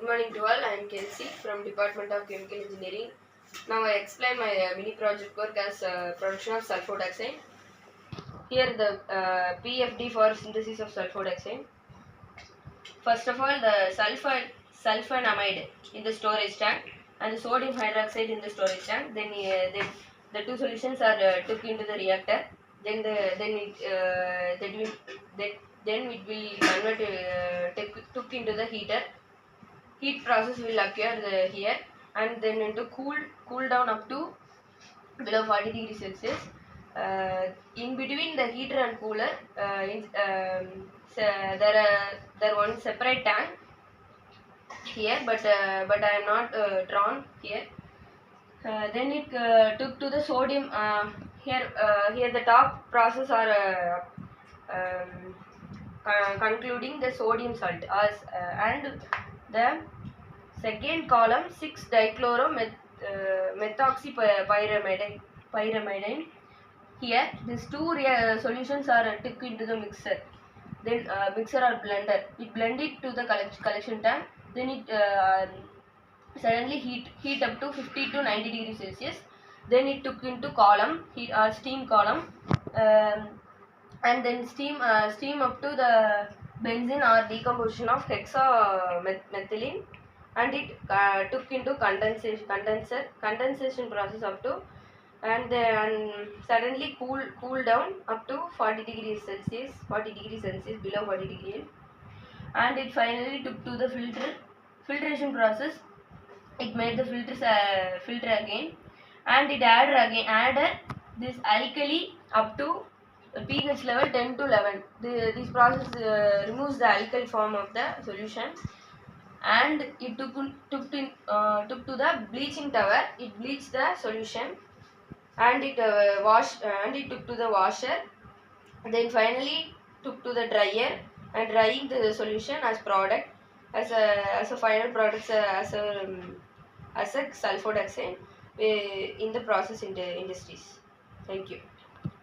morning to all. I am Kelsey from Department of Chemical Engineering. Now I explain my mini project work as production of sulfodioxide. Here the PFD for synthesis of sulfodioxide. First of all, the sulfonamide in the storage tank and the sodium hydroxide in the storage tank. Then the two solutions are took into the reactor. Then it will convert took into the heater. Heat process will occur here, and then into cool down up to below 40 degrees Celsius. In between the heater and cooler, there one separate tank here, but I am not drawn here. Then it took to the sodium. Here the top process are concluding the sodium salt as and the second column 6-dichloromethoxypyrimidine. Here these two solutions are took into the mixer. Then mixer or blender. It blend it to the collection tank. Then it suddenly heat up to 50 to 90 degrees Celsius. Then it took into column heat steam column, and then steam up to the benzene or decomposition of hexamethylene, and it took into condensation process up to, and then suddenly cool down up to 40 degrees Celsius below 40 degrees, and it finally took to the filtration process. It made the filter again, and it added this alkali up to pH level 10 to 11. This process removes the alkali form of the solution, and it took to the bleaching tower. It bleached the solution, and it took to the washer. Then finally took to the dryer and drying the solution as product as a final product as a sulfodioxide in the process industries. Thank you.